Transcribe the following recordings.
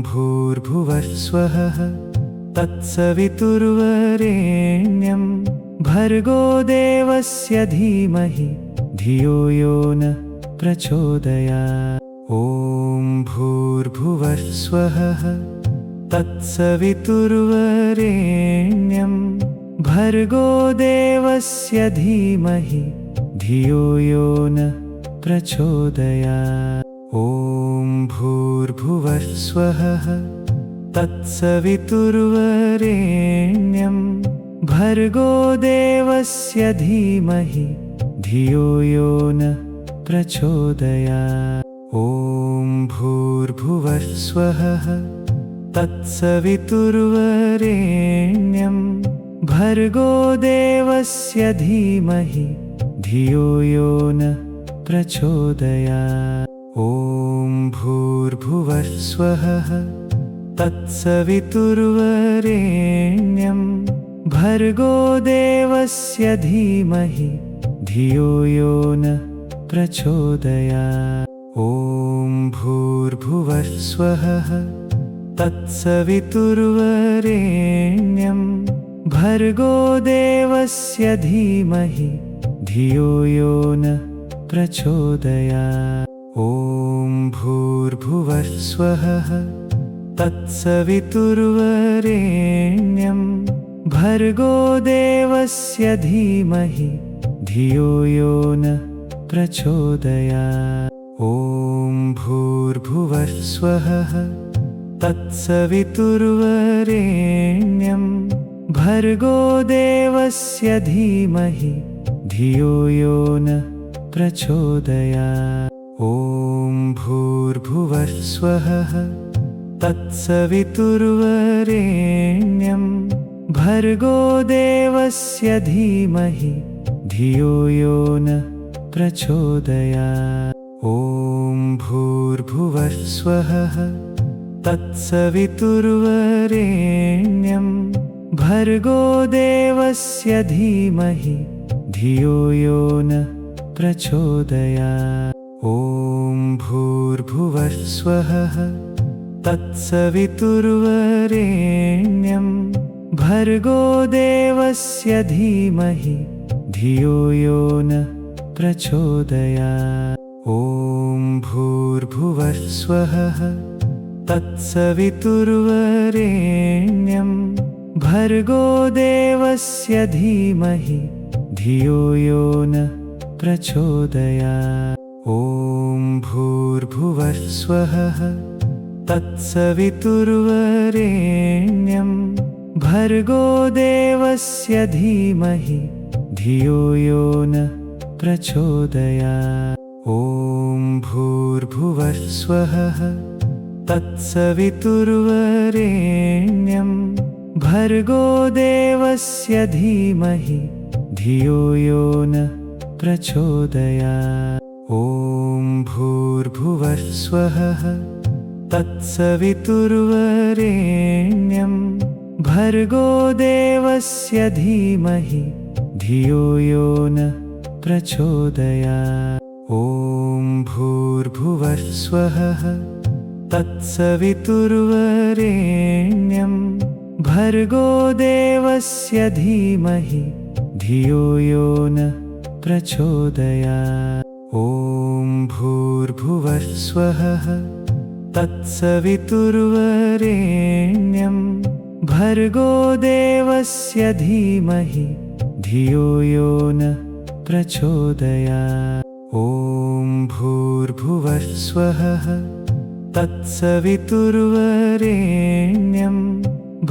भूर्भुवः स्वः तत्सवितुर्वरेण्यं भर्गो देवस्य धीमहि धियो यो नः प्रचोदयात्। ॐ भूर्भुवः स्वः तत्सवितुर्वरेण्यं भर्गो देवस्य धीमहि धियो यो नः प्रचोदयात्। ॐ भूर्भुवः स्वः तत्सवितुर्वरेण्यं भर्गो देवस्य धीमहि धियो यो नः प्रचोदयात्। ॐ भूर्भुवः स्वः तत्सवितुर्वरेण्यं भर्गो देवस्य धीमहि धियो यो नः प्रचोदयात्। ॐ भूर्भुवः स्वः तत्सवितुर्वरेण्यं भर्गो देवस्य धीमहि धियो यो नः प्रचोदयात्। ॐ भूर्भुवः स्वः तत्सवितुर्वरेण्यं भर्गो देवस्य धीमहि धियो यो नः प्रचोदयात्। ॐ भूर्भुवः स्वः तत्सवितुर्वरेण्यं भर्गो देवस्य धीमहि धियो यो नः प्रचोदयात्। ॐ भूर्भुवः स्वः तत्सवितुर्वरेण्यं भर्गो देवस्य धीमहि धियो यो नः प्रचोदयात्। ॐ भूर्भुवः स्वः तत्सवितुर्वरेण्यं भर्गो देवस्य धीमहि धियो यो नः प्रचोदयात्। ॐ भूर्भुवः स्वः तत्सवितुर्वरेण्यं भर्गो देवस्य धीमहि धियो यो नः प्रचोदयात्। ॐ भूर्भुवः स्वः तत्सवितुर्वरेण्यं भर्गो देवस्य धीमहि धियो यो नः प्रचोदयात्। ॐ भूर्भुवः स्वः तत्सवितुर्वरेण्यं भर्गो देवस्य धीमहि धियो यो नः प्रचोदयात्। ॐ भूर्भुवः स्वः तत्सवितुर्वरेण्यं भर्गो देवस्य धीमहि धियो यो नः प्रचोदयात्। ॐ भूर्भुवः स्वः तत्सवितुर्वरेण्यं भर्गो देवस्य धीमहि धियो यो नः प्रचोदयात्। ॐ भूर्भुवः स्वः तत्सवितुर्वरेण्यं भर्गो देवस्य धीमहि धियो यो नः प्रचोदयात्। ॐ भूर्भुवः स्वः तत्सवितुर्वरेण्यं भर्गो देवस्य धीमहि धियो यो नः प्रचोदयात्। ॐ भूर्भुवः स्वः तत्सवितुर्वरेण्यं भर्गो देवस्य धीमहि धियो यो नः प्रचोदयात्। ॐ भूर्भुवः स्वः तत्सवितुर्वरेण्यं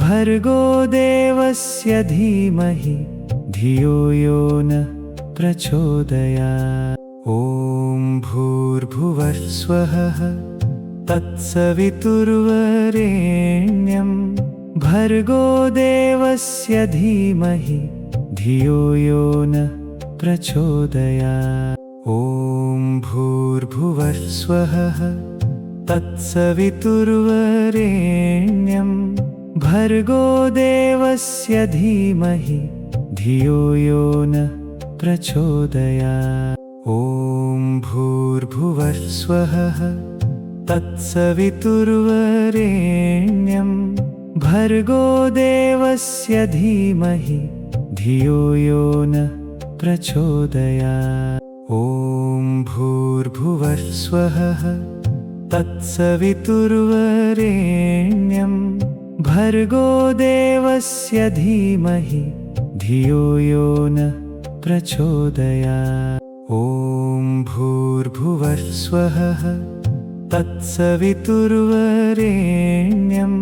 भर्गो देवस्य धीमहि धियो यो नः प्रचोदयात्। ॐ भूर्भुवः स्वः तत्सवितुर्वरेण्यं भर्गो देवस्य धीमहि धियो यो नः प्रचोदयात्। ॐ भूर्भुवः स्वः तत्सवितुर्वरेण्यं भर्गो देवस्य धीमहि धियो यो नः प्रचोदयात्। ॐ भूर्भुवः स्वः तत्सवितुर्वरेण्यं भर्गो देवस्य धीमहि धियो यो न प्रचोदयात्। ॐ भूर्भुवः स्वः तत्सवितुर्वरेण्यं भर्गो देवस्य धीमहि धियो यो न प्रचोदयात्। ॐ भूर्भुवः स्वः तत्सवितुर्वरेण्यं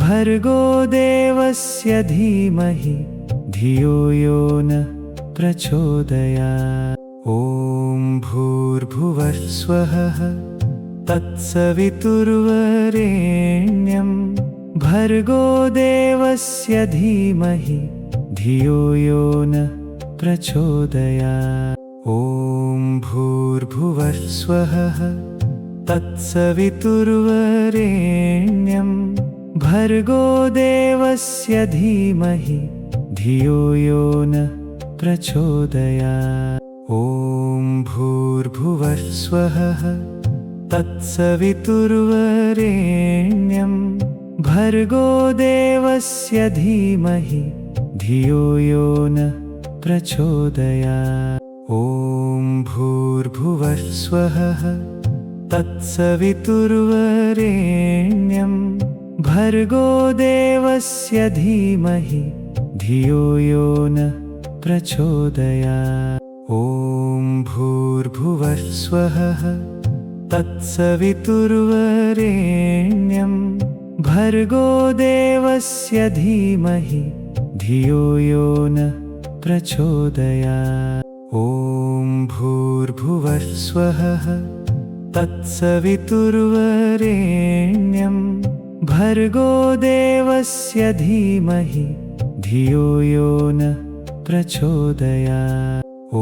भर्गो देवस्य धीमहि धियो यो न प्रचोदयात्। ॐ भूर्भुवः स्वः तत्सवितुर्वरेण्यं भर्गो देवस्य धीमहि धियो यो न प्रचोदयात्। ॐ भूर्भुवः स्वः तत्सवितुर्वरेण्यं भर्गो देवस्य धीमहि धियो यो न प्रचोदयात्। ॐ भूर्भुवः स्वः तत्सवितुर्वरेण्यं भर्गो देवस्य धीमहि धियो यो न प्रचोदयात्। ॐ भूर्भुवः स्वः तत्सवितुर्वरेण्यं भर्गो देवस्य धीमहि धियो यो न प्रचोदयात्। ॐ भूर्भुवः स्वः तत्सवितुर्वरेण्यं भर्गो देवस्य धीमहि धियो यो न प्रचोदयात्। ॐ भूर्भुवः स्वः तत्सवितुर्वरेण्यं भर्गो देवस्य धीमहि धियो यो न प्रचोदयात्। ॐ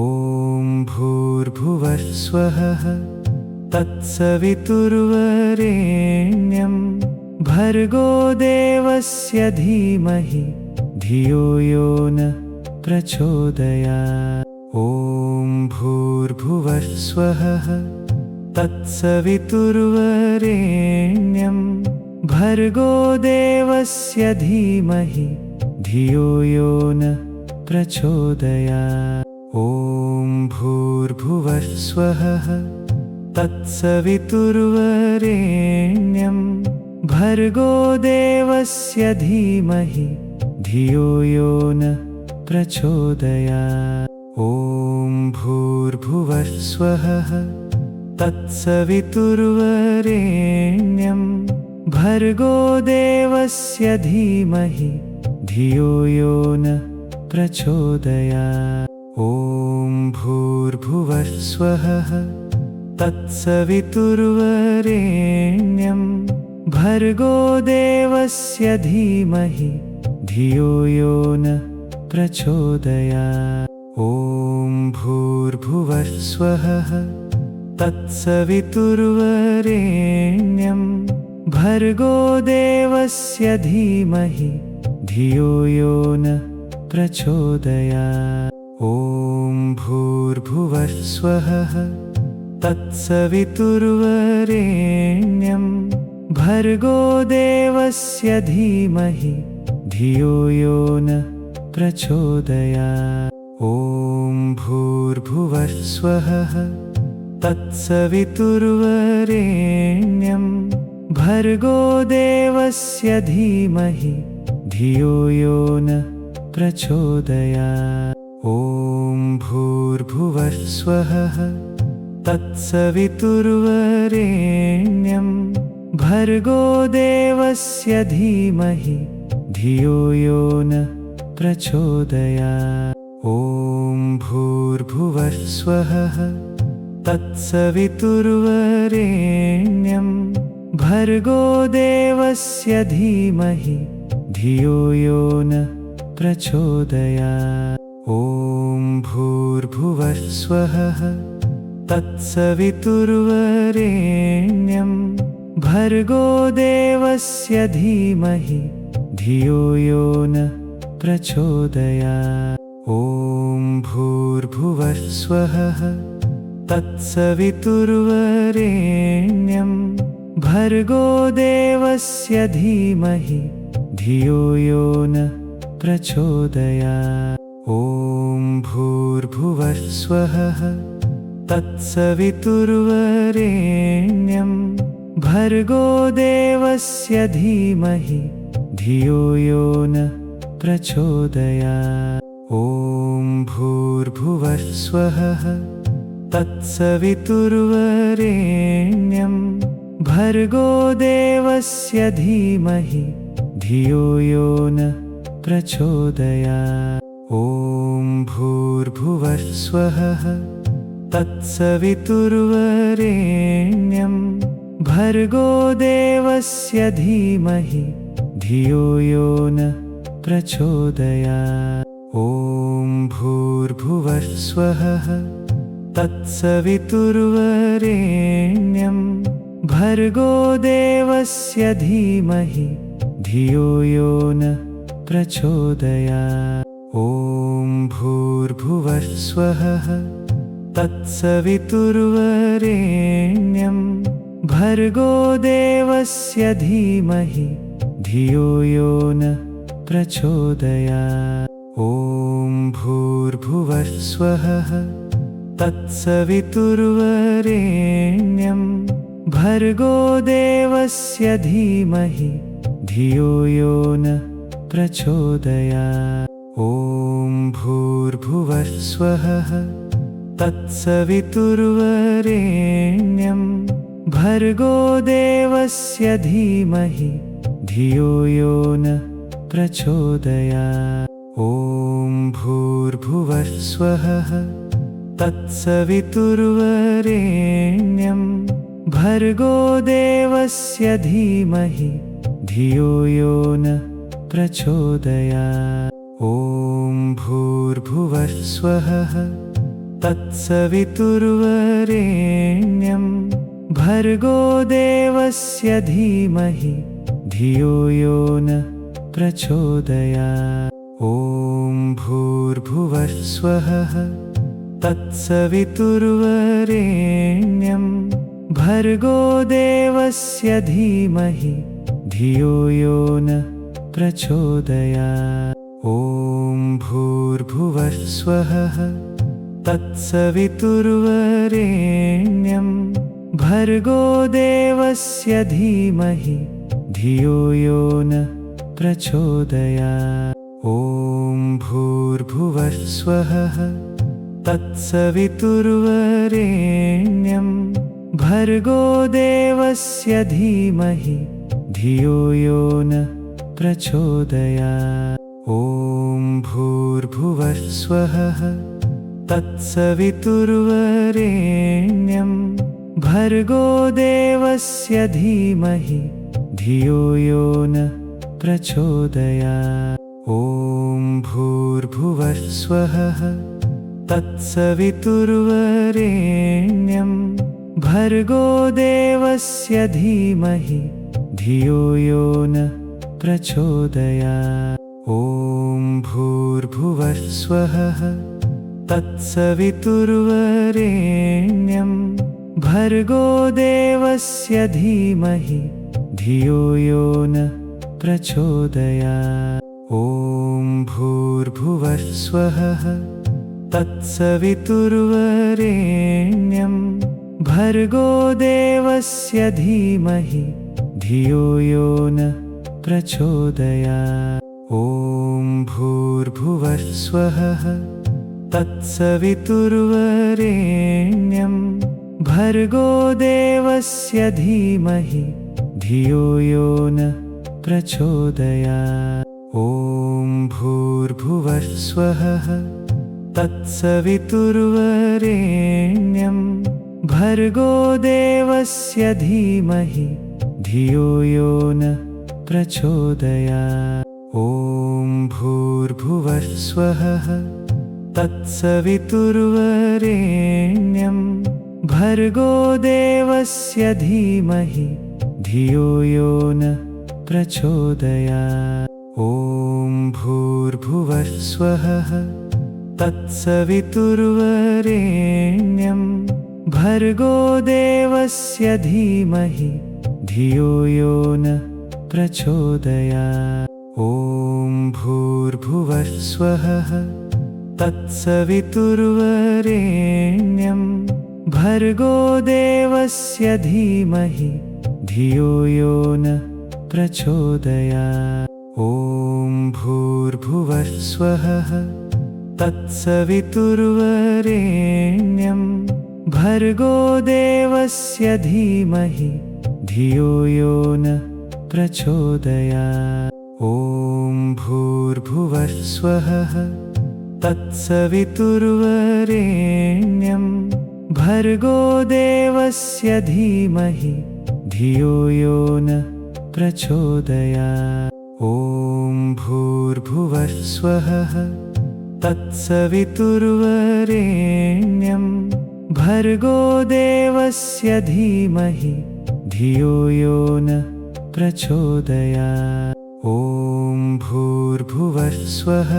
भूर्भुवः स्वः तत्सवितुर्वरेण्यं भर्गो देवस्य धीमहि धियो यो न प्रचोदयात्। ॐ भूर्भुवः स्वः तत्सवितुर्वरेण्यं भर्गो देवस्य धीमहि धियो यो न प्रचोदयात्। ॐ भूर्भुवः स्वः तत्सवितुर्वरेण्यं भर्गो देवस्य धीमहि धियो यो न प्रचोदयात्। ॐ भूर्भुवः स्वः तत्सवितुर्वरेण्यं भर्गो देवस्य धीमहि धियो यो न प्रचोदयात्। ॐ भूर्भुवः स्वः तत्सवितुर्वरेण्यं भर्गो देवस्य धीमहि धियो यो न प्रचोदयात्। ॐ भूर्भुवः स्वः तत्सवितुर्वरेण्यं भर्गो देवस्य धीमहि धियो यो न प्रचोदयात्। ॐ भूर्भुवः स्वः तत्सवितुर्वरेण्यं भर्गो देवस्य धीमहि धियो यो न प्रचोदयात्। ॐ भूर्भुवः स्वः तत्सवितुर्वरेण्यं भर्गो देवस्य धीमहि धियो यो न प्रचोदयात्। ॐ भूर्भुवः स्वः तत्सवितुर्वरेण्यं भर्गो देवस्य धीमहि धियो यो न प्रचोदयात्। ॐ भूर्भुवः स्वः तत्सवितुर्वरेण्यं भर्गो देवस्य धीमहि धियो यो न प्रचोदयात्। ॐ भूर्भुवः स्वः तत्सवितुर्वरेण्यं भर्गो देवस्य धीमहि धियो यो न प्रचोदयात्। ॐ भूर्भुवः स्वः तत्सवितुर्वरेण्यं भर्गो देवस्य धीमहि धियो यो न प्रचोदयात्। ॐ भूर्भुवः स्वः तत्सवितुर्वरेण्यं भर्गो देवस्य धीमहि धियो यो न प्रचोदयात्। ॐ भूर्भुवः स्वः तत्सवितुर्वरेण्यं भर्गो देवस्य धीमहि धियो यो न प्रचोदयात्। ॐ भूर्भुवः स्वः तत्सवितुर्वरेण्यं भर्गो देवस्य धीमहि धियो यो न प्रचोदयात्। ॐ भूर्भुवः स्वः तत्सवितुर्वरेण्यं भर्गो देवस्य धीमहि धियो यो न प्रचोदयात्। ॐ भूर्भुवः स्वः तत्सवितुर्वरेण्यं भर्गो देवस्य धीमहि धियो यो न प्रचोदयात्। ॐ भूर्भुवः स्वः तत्सवितुर्वरेण्यं भर्गो देवस्य धीमहि धियो यो न प्रचोदयात्। ॐ भूर्भुवः स्वः तत्सवितुर्वरेण्यं भर्गो देवस्य धीमहि धियो यो न प्रचोदयात्। ॐ भूर्भुवः स्वः तत्सवितुर्वरेण्यं भर्गो देवस्य धीमहि धियो यो न प्रचोदयात्। ॐ भूर्भुवः स्वः तत्सवितुर्वरेण्यं भर्गो देवस्य धीमहि धियो यो न प्रचोदयात्। ॐ भूर्भुवः स्वः तत्सवितुर्वरेण्यं भर्गो देवस्य धीमहि धियो यो न प्रचोदयात्। ॐ भूर्भुवः स्वः तत्सवितुर्वरेण्यं भर्गो देवस्य धीमहि धियो यो न प्रचोदयात्। ॐ भूर्भुवः स्वः तत्सवितुर्वरेण्यं भर्गो देवस्य धीमहि धियो यो न प्रचोदयात्। ॐ भूर्भुवः स्वः तत्सवितुर्वरेण्यं भर्गो देवस्य धीमहि धियो यो न प्रचोदयात्। ॐ भूर्भुवः स्वः तत्सवितुर्वरेण्यं भर्गो देवस्य धीमहि धियो यो न प्रचोदयात्। ॐ भूर्भुवः स्वः तत्सवितुर्वरेण्यं भर्गो देवस्य धीमहि धियो यो न प्रचोदयात्। ॐ भूर्भुवः स्वः तत्सवितुर्वरेण्यं भर्गो देवस्य धीमहि धियो यो न प्रचोदयात्। ॐ भूर्भुवः स्वः तत्सवितुर्वरेण्यं भर्गो देवस्य धीमहि धियो यो न प्रचोदयात्। ॐ भूर्भुवः स्वः तत्सवितुर्वरेण्यं भर्गो देवस्य धीमहि धियो यो न प्रचोदयात्। ॐ भूर्भुवः स्वः तत्सवितुर्वरेण्यं भर्गो देवस्य धीमहि धियो यो न प्रचोदयात्। ॐ भूर्भुवः स्वः तत्सवितुर्वरेण्यं भर्गो देवस्य धीमहि धियो यो न प्रचोदयात्। ॐ भूर्भुवः स्वः तत्सवितुर्वरेण्यं भर्गो देवस्य धीमहि धियो यो न प्रचोदयात्। ॐ भूर्भुवः स्वः तत्सवितुर्वरेण्यं भर्गो देवस्य धीमहि धियो यो न प्रचोदयात्। ॐ भूर्भुवः स्वः तत्सवितुर्वरेण्यं भर्गो देवस्य धीमहि धियो यो न प्रचोदयात्। ॐ भूर्भुवः स्वः तत्सवितुर्वरेण्यं भर्गो देवस्य धीमहि धियो यो न प्रचोदयात्। ॐ भूर्भुवः स्वः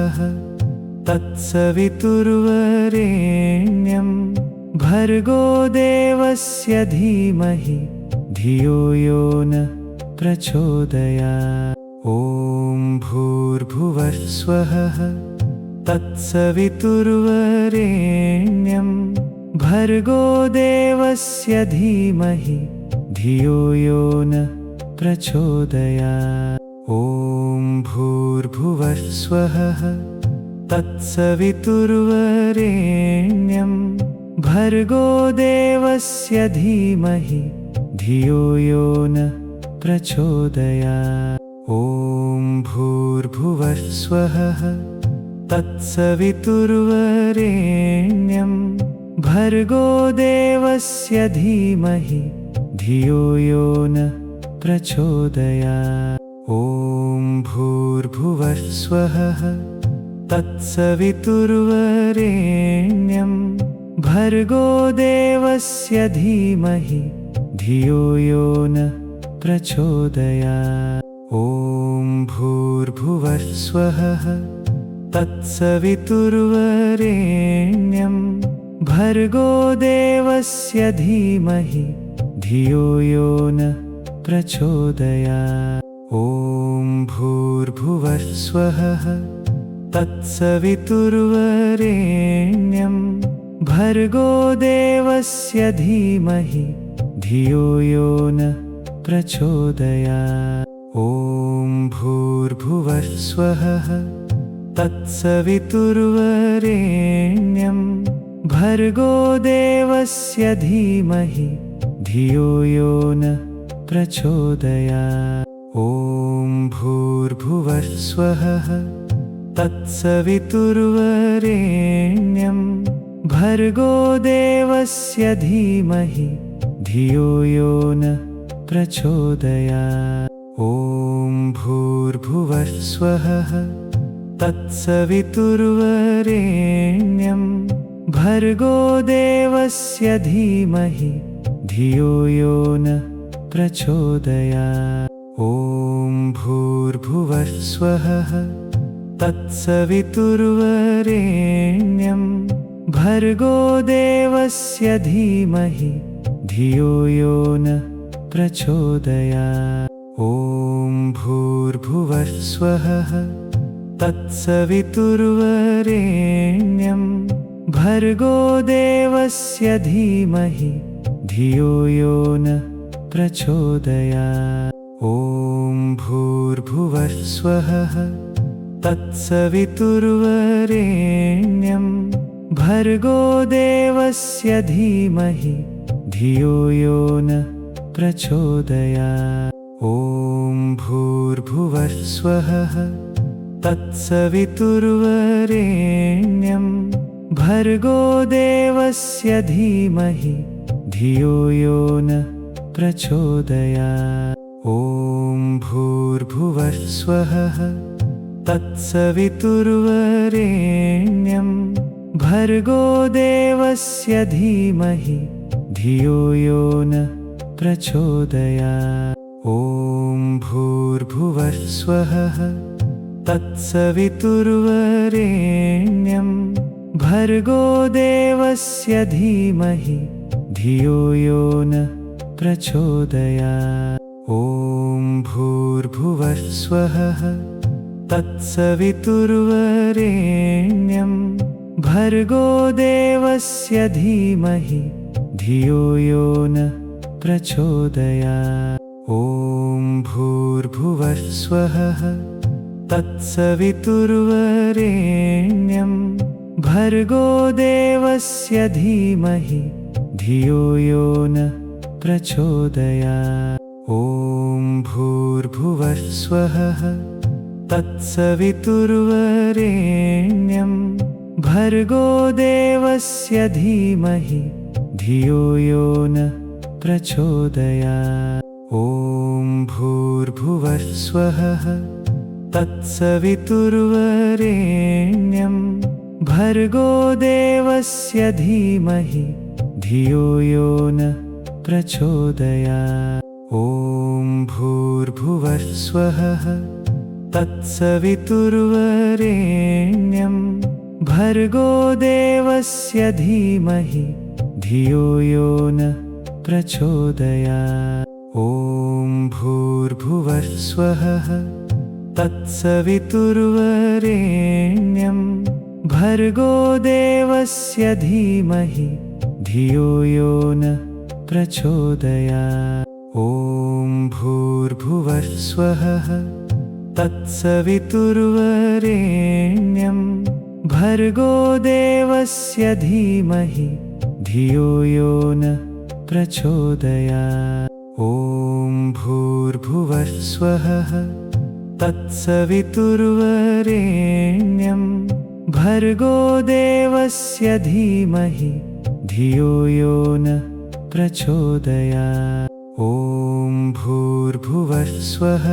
तत्सवितुर्वरेण्यं भर्गो देवस्य धीमहि धियो यो न प्रचोदयात्। ॐ भूर्भुवः स्वः तत्सवितुर्वरेण्यं भर्गो देवस्य धीमहि धियो यो न प्रचोदयात्। ॐ भूर्भुवः स्वः तत्सवितुर्वरेण्यं भर्गो देवस्य धीमहि धियो यो न प्रचोदयात्। ॐ भूर्भुवः स्वः तत्सवितुर्वरेण्यं भर्गो देवस्य धीमहि धियो यो न प्रचोदयात्। ॐ भूर्भुवः स्वः तत्सवितुर्वरेण्यं भर्गो देवस्य धीमहि धियो यो न प्रचोदयात्। ॐ भूर्भुवः स्वः तत्सवितुर्वरेण्यं भर्गो देवस्य धीमहि धियो यो न प्रचोदयात्। ॐ भूर्भुवः स्वः तत्सवितुर्वरेण्यं भर्गो देवस्य धीमहि धियो यो न प्रचोदयात्। ॐ भूर्भुवः स्वः तत्सवितुर्वरेण्यं भर्गो देवस्य धीमहि धियो यो न प्रचोदयात्। ॐ भूर्भुवः स्वः तत्सवितुर्वरेण्यं भर्गो देवस्य धीमहि धियो यो न प्रचोदयात्। ॐ भूर्भुवः स्वः तत्सवितुर्वरेण्यं भर्गो देवस्य धीमहि धियो यो न प्रचोदयात्। ॐ भूर्भुवः स्वः तत्सवितुर्वरेण्यं भर्गो देवस्य धीमहि धियो यो न प्रचोदयात्। ॐ भूर्भुवः स्वः तत्सवितुर्वरेण्यं भर्गो देवस्य धीमहि धियो यो न प्रचोदयात्। ॐ भूर्भुवः स्वः तत्सवितुर्वरेण्यं भर्गो देवस्य धीमहि धियो यो न प्रचोदयात्। ॐ भूर्भुवः स्वः तत्सवितुर्वरेण्यं भर्गो देवस्य धीमहि धियो यो न प्रचोदयात्। ॐ भूर्भुवः स्वः तत्सवितुर्वरेण्यं भर्गो देवस्य धीमहि धियो यो न प्रचोदयात्। ॐ भूर्भुवः स्वः तत्सवितुर्वरेण्यं भर्गो देवस्य धीमहि धियो यो न प्रचोदयात्। ॐ भूर्भुवः स्वः तत्सवितुर्वरेण्यं भर्गो देवस्य धीमहि धियो यो नः प्रचोदयात्। ॐ भूर्भुवः स्वः तत्सवितुर्वरेण्यं भर्गो देवस्य धीमहि धियो यो नः प्रचोदयात्। ॐ भूर्भुवः स्वः तत्सवितुर्वरेण्यं भर्गो देवस्य धीमहि धियो यो नः प्रचोदयात्। ॐ भूर्भुवः स्वः तत्सवितुर्वरेण्यं भर्गो देवस्य धीमहि धियो यो नः प्रचोदयात्। ॐ भूर्भुवः स्वः तत्सवितुर्वरेण्यं भर्गो देवस्य धीमहि धियो यो नः प्रचोदयात्। ॐ भूर्भुवः स्वः तत्सवितुर्वरेण्यं भर्गो देवस्य धीमहि धियो यो नः प्रचोदयात्। ॐ भूर्भुवः स्वः तत्सवितुर्वरेण्यं भर्गो देवस्य धीमहि धियो यो नः प्रचोदयात्। ॐ भूर्भुवः स्वः तत्सवितुर्वरेण्यं भर्गो देवस्य धीमहि धियो यो नः प्रचोदयात्। ॐ भूर्भुवः स्वः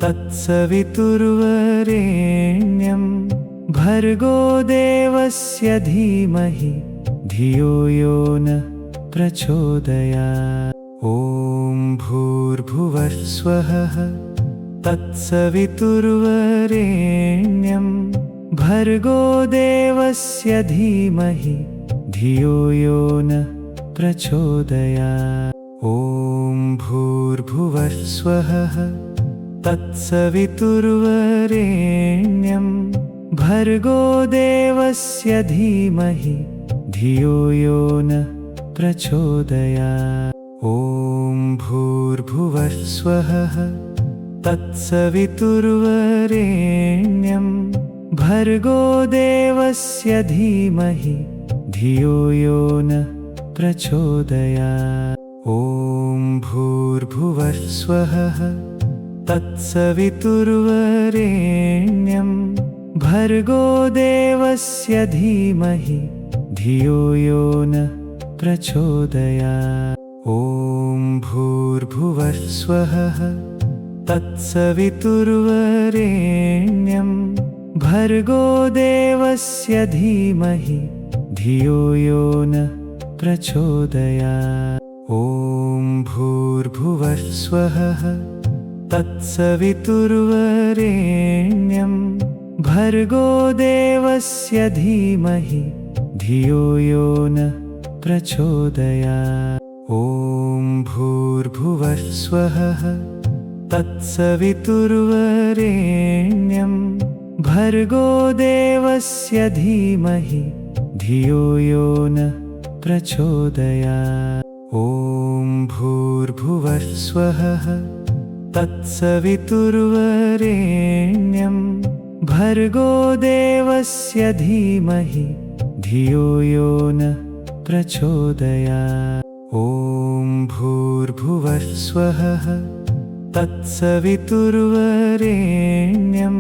तत्सवितुर्वरेण्यं भर्गो देवस्य धीमहि धियो यो नः प्रचोदयात्। ॐ भूर्भुवः स्वः तत्सवितुर्वरेण्यं भर्गो देवस्य धीमहि धियो यो नः प्रचोदयात्। ॐ भूर्भुवः स्वः तत्सवितुर्वरेण्यं भर्गो देवस्य धीमहि धियो यो नः प्रचोदयात्। ॐ भूर्भुवः स्वः तत्सवितुर्वरेण्यं भर्गो देवस्य धीमहि धियो यो नः प्रचोदयात्। ॐ भूर्भुवः स्वः तत्सवितुर्वरेण्यं भर्गो देवस्य धीमहि धियो यो नः प्रचोदयात्। ॐ भूर्भुवः स्वः तत्सवितुर्वरेण्यं भर्गो देवस्य धीमहि धियो यो नः प्रचोदयात्। ॐ भूर्भुवः स्वः तत्सवितुर्वरेण्यं भर्गो देवस्य धीमहि धियो यो नः प्रचोदयात्। ॐ भूर्भुवः स्वः तत्सवितुर्वरेण्यं भर्गो देवस्य धीमहि धियो यो नः प्रचोदयात्। ॐ भूर्भुवः स्वः तत्सवितुर्वरेण्यं भर्गो देवस्य धीमहि धियो यो नः प्रचोदयात्। ॐ भूर्भुवः स्वः तत्सवितुर्वरेण्यं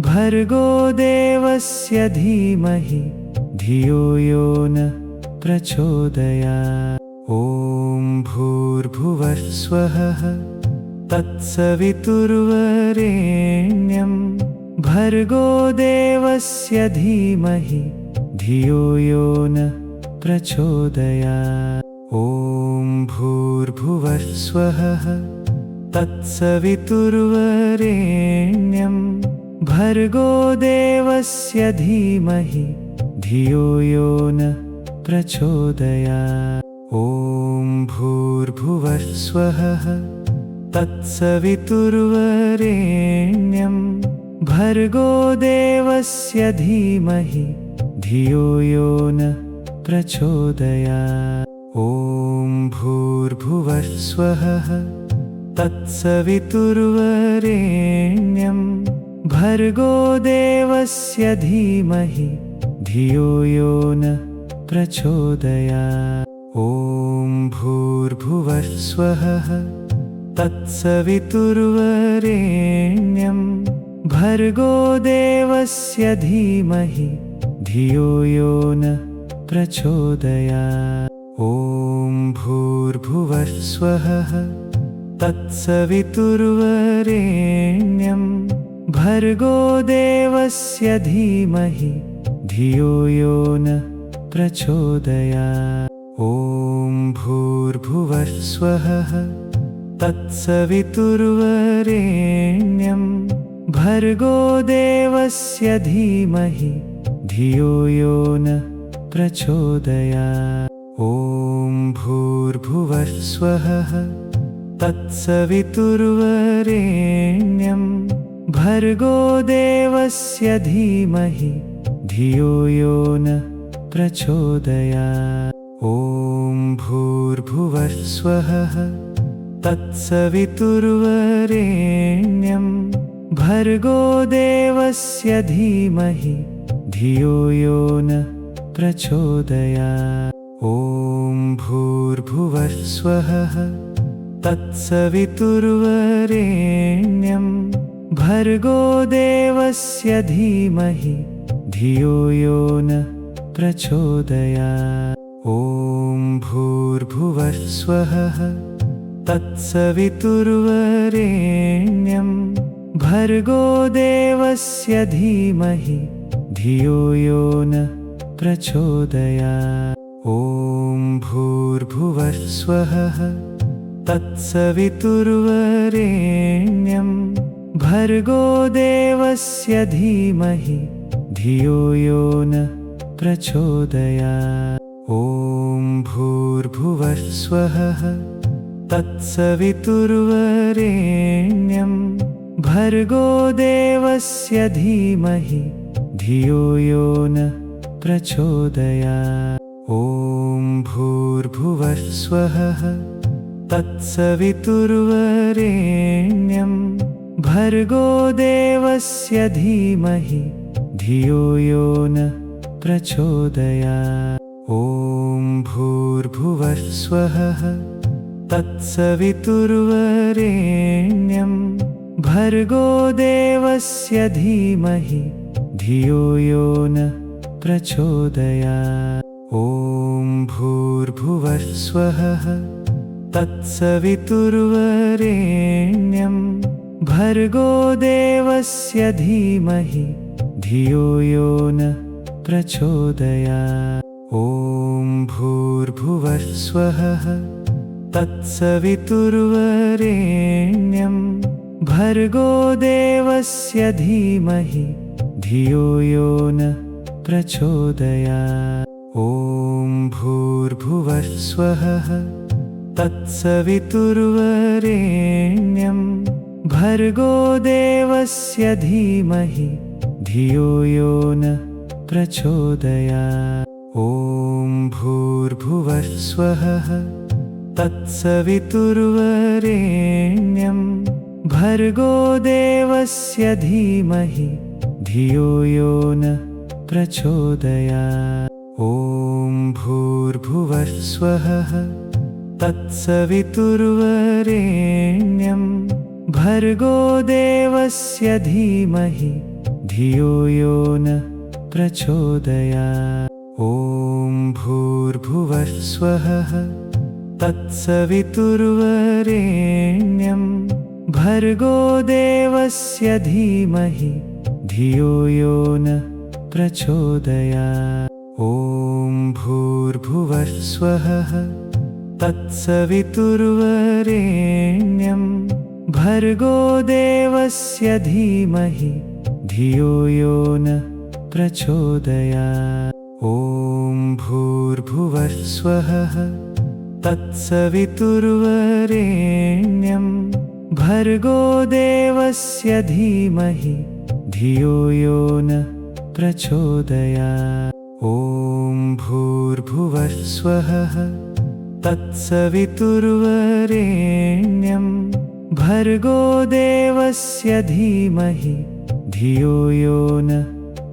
भर्गो देवस्य धीमहि धियो यो नः प्रचोदयात्। ॐ भूर्भुवः स्वः तत्सवितुर्वरेण्यं भर्गो देवस्य धीमहि धियो यो नः प्रचोदयात्। ॐ भूर्भुवः स्वः तत्सवितुर्वरेण्यं भर्गो देवस्य धीमहि धियो यो नः प्रचोदयात्। ॐ भूर्भुवः स्वः तत्सवितुर्वरेण्यं भर्गो देवस्य धीमहि धियो यो नः प्रचोदयात्। ॐ भूर्भुवः स्वः तत्सवितुर्वरेण्यं भर्गो देवस्य धीमहि धियो यो नः प्रचोदयात्। ॐ भूर्भुवः स्वः तत्सवितुर्वरेण्यं भर्गो देवस्य धीमहि धियो यो नः प्रचोदयात्। ॐ भूर्भुवः स्वः तत्सवितुर्वरेण्यं भर्गो देवस्य धीमहि धियो यो नः प्रचोदयात्। ॐ भूर्भुवः स्वः तत्सवितुर्वरेण्यं भर्गो देवस्य धीमहि धियो यो नः प्रचोदयात्। ॐ भूर्भुवः स्वः तत्सवितुर्वरेण्यं भर्गो देवस्य धीमहि धियो यो नः प्रचोदयात्। ॐ भूर्भुवः स्वः तत्सवितुर्वरेण्यं भर्गो देवस्य धीमहि धियो यो नः प्रचोदयात्। ॐ भूर्भुवः स्वः तत्सवितुर्वरेण्यं भर्गो देवस्य धीमहि धियो यो नः प्रचोदयात्। ॐ भूर्भुवः स्वः तत्सवितुर्वरेण्यं भर्गो देवस्य धीमहि धियो यो नः प्रचोदयात्। ॐ भूर्भुवः स्वः तत्सवितुर्वरेण्यं भर्गो देवस्य धीमहि धियो यो नः प्रचोदयात्। ॐ भूर्भुवः स्वः तत्सवितुर्वरेण्यं भर्गो देवस्य धीमहि धियो यो नः प्रचोदयात्। ॐ भूर्भुवः स्वः तत्सवितुर्वरेण्यं भर्गो देवस्य धीमहि धियो यो नः प्रचोदयात्। ॐ भूर्भुवः स्वः तत्सवितुर्वरेण्यं भर्गो देवस्य धीमहि धियो यो नः प्रचोदयात्। ॐ भूर्भुवः स्वः तत्सवितुर्वरेण्यं भर्गो देवस्य धीमहि धियो यो नः प्रचोदयात्। ॐ भूर्भुवः स्वः तत्सवितुर्वरेण्यं भर्गो देवस्य धीमहि धियो यो नः प्रचोदयात्। ॐ भूर्भुवः स्वः तत्सवितुर्वरेण्यं भर्गो देवस्य धीमहि धियो यो नः प्रचोदयात्। ॐ भूर्भुवः स्वः तत्सवितुर्वरेण्यं भर्गो देवस्य धीमहि धियो यो नः प्रचोदयात्। ॐ भूर्भुवः स्वः तत्सवितुर्वरेण्यं भर्गो देवस्य धीमहि धियो यो नः प्रचोदयात्। ॐ भूर्भुवः स्वः तत्सवितुर्वरेण्यं भर्गो देवस्य धीमहि धियो यो नः प्रचोदयात्। ॐ भूर्भुवः स्वः तत्सवितुर्वरेण्यं भर्गो देवस्य धीमहि धियो यो नः प्रचोदयात्। ॐ भूर्भुवः स्वः तत्सवितुर्वरेण्यं भर्गो देवस्य धीमहि धियो यो नः प्रचोदयात्। ॐ भूर्भुवः स्वः तत्सवितुर्वरेण्यं भर्गो देवस्य धीमहि धियो यो नः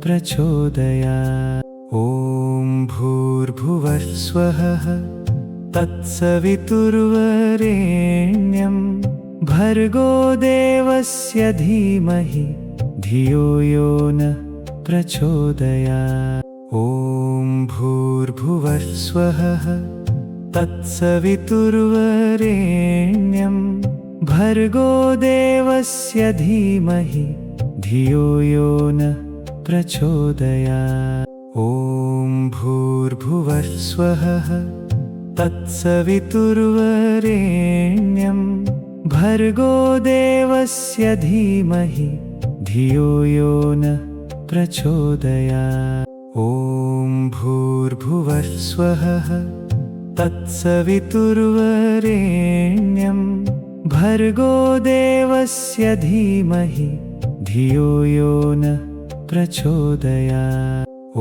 प्रचोदयात्। ॐ भूर्भुवः स्वः तत्सवितुर्वरेण्यं भर्गो देवस्य धीमहि धियो यो नः प्रचोदयात्। ॐ भूर्भुवः स्वः तत्सवितुर्वरेण्यं भर्गो देवस्य धीमहि धियो यो नः प्रचोदयात्। ॐ भूर्भुवः स्वः तत्सवितुर्वरेण्यं भर्गो देवस्य धीमहि धियो यो नः प्रचोदयात्। ॐ भूर्भुवः स्वः तत्सवितुर्वरेण्यं भर्गो देवस्य धीमहि धियो यो नः प्रचोदयात्। ॐ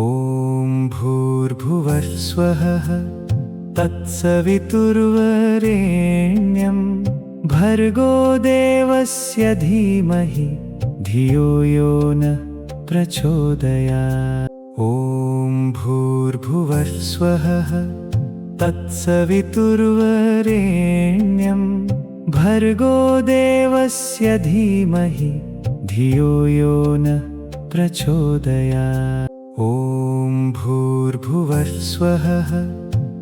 भूर्भुवः स्वः तत्सवितुर्वरेण्यं भर्गो देवस्य धीमहि धियो यो नः प्रचोदयात्। ॐ भूर्भुवः स्वः तत्सवितुर्वरेण्यं भर्गो देवस्य धीमहि धियो यो नः प्रचोदयात्। ॐ भूर्भुवः स्वः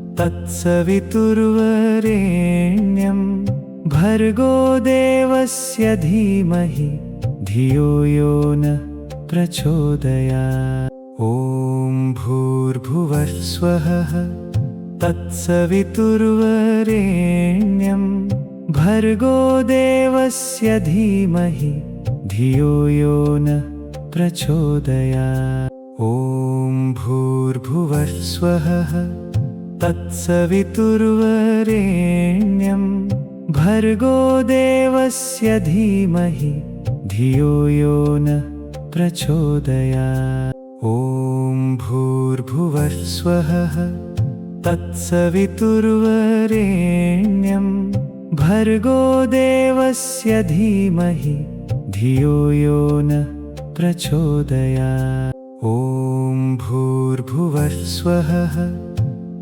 तत्सवितुर्वरेण्यं भर्गो देवस्य धीमहि धियो यो नः प्रचोदयात्। ॐ भूर्भुवः स्वः तत्सवितुर्वरेण्यं भर्गो देवस्य धीमहि धियो यो नः प्रचोदयात्। ॐ भूर्भुवः स्वः तत्सवितुर्वरेण्यं भर्गो देवस्य धीमहि धियो यो नः प्रचोदयात्। ॐ भूर्भुवः स्वः तत्सवितुर्वरेण्यं भर्गो देवस्य धीमहि धियो यो नः प्रचोदयात्। ॐ भूर्भुवः स्वः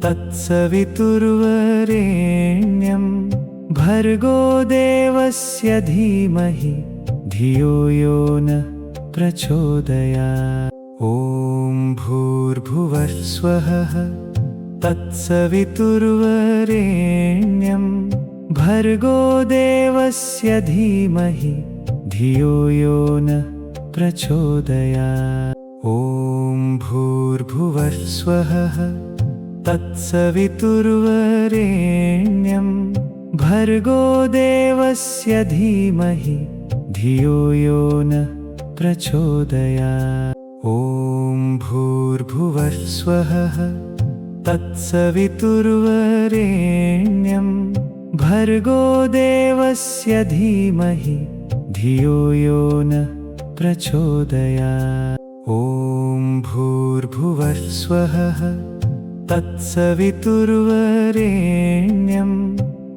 तत्सवितुर्वरेण्यं भर्गो देवस्य धीमहि धियो यो नः प्रचोदयात्। ॐ भूर्भुवः स्वः तत्सवितुर्वरेण्यं भर्गो देवस्य धीमहि धियो यो नः प्रचोदयात्। ॐ भूर्भुवः स्वः तत्सवितुर्वरेण्यं भर्गो देवस्य धीमहि धियो यो नः प्रचोदयात्। ॐ भूर्भुवः स्वः तत्सवितुर्वरेण्यं भर्गो देवस्य धीमहि धियो यो नः प्रचोदयात्। ॐ भूर्भुवः स्वः तत्सवितुर्वरेण्यं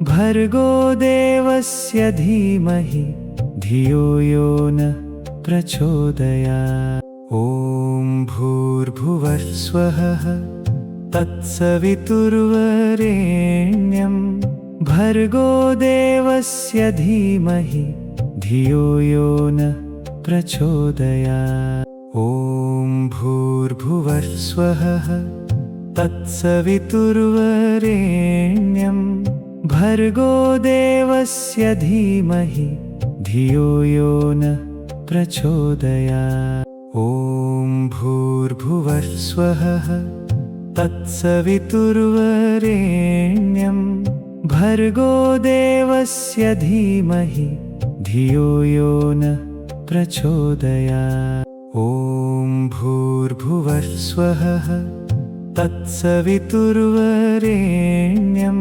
भर्गो देवस्य धीमहि धियो यो नः प्रचोदयात्। ॐ भूर्भुवः स्वः तत्सवितुर्वरेण्यं भर्गो देवस्य धीमहि धियो यो नः प्रचोदयात्। ॐ भूर्भुवः स्वः तत्सवितुर्वरेण्यं भर्गो देवस्य धीमहि धियो यो नः प्रचोदयात्। ॐ भूर्भुवः स्वः तत्सवितुर्वरेण्यं भर्गो देवस्य धीमहि धियो यो नः प्रचोदयात्। ॐ भूर्भुवः स्वः तत्सवितुर्वरेण्यं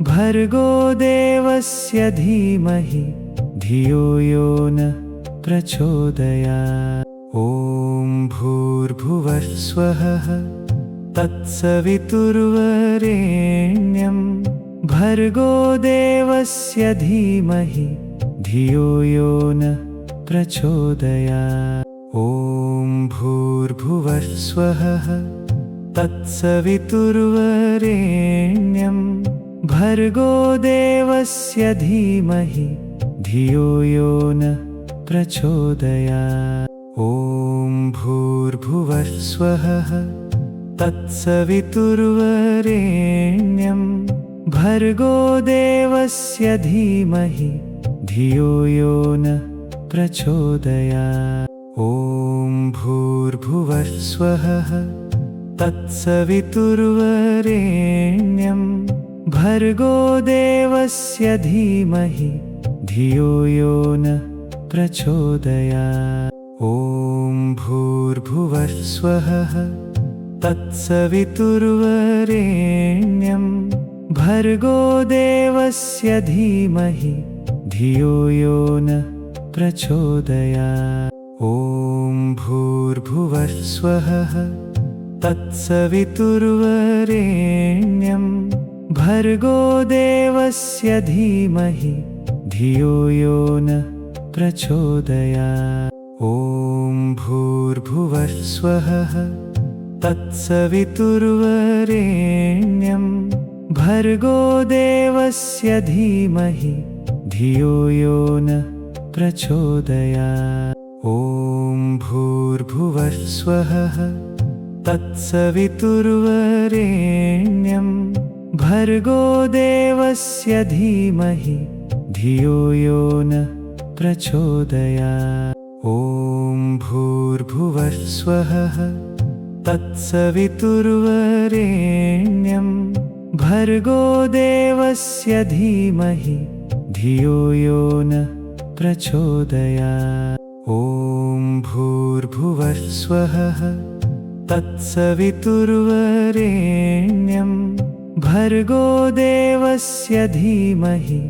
भर्गो देवस्य धीमहि धियो यो न प्रचोदयात्। ॐ भूर्भुवः स्वः तत्सवितुर्वरेण्यं भर्गो देवस्य धीमहि धियो यो न प्रचोदयात्। ॐ भूर्भुवः स्वः तत्सवितुर्वरेण्यं भर्गो देवस्य धीमहि धियो यो न प्रचोदयात्। ॐ भूर्भुवः स्वः तत्सवितुर्वरेण्यं भर्गो देवस्य धीमहि धियो यो न प्रचोदयात्। ॐ भूर्भुवः स्वः तत्सवितुर्वरेण्यं भर्गो देवस्य धीमहि धियो यो न प्रचोदयात्। ॐ भूर्भुवः स्वः तत्सवितुर्वरेण्यं भर्गो देवस्य धीमहि धियो यो न प्रचोदयात्। ॐ भूर्भुवः स्वः तत्सवितुर्वरेण्यं भर्गो देवस्य धीमहि धियो यो न प्रचोदयात्। ॐ भूर्भुवः स्वः तत्सवितुर्वरेण्यं भर्गो देवस्य धीमहि धियो यो न प्रचोदयात्। ॐ भूर्भुवः स्वः तत्सवितुर्वरेण्यं भर्गो देवस्य धीमहि धियो यो न प्रचोदयात्। ॐ भूर्भुवः स्वः तत्सवितुर्वरेण्यं भर्गो देवस्य धीमहि धियो यो न प्रचोदयात्। ॐ भूर्भुवः स्वः तत्सवितुर्वरेण्यं भर्गो देवस्य धीमहि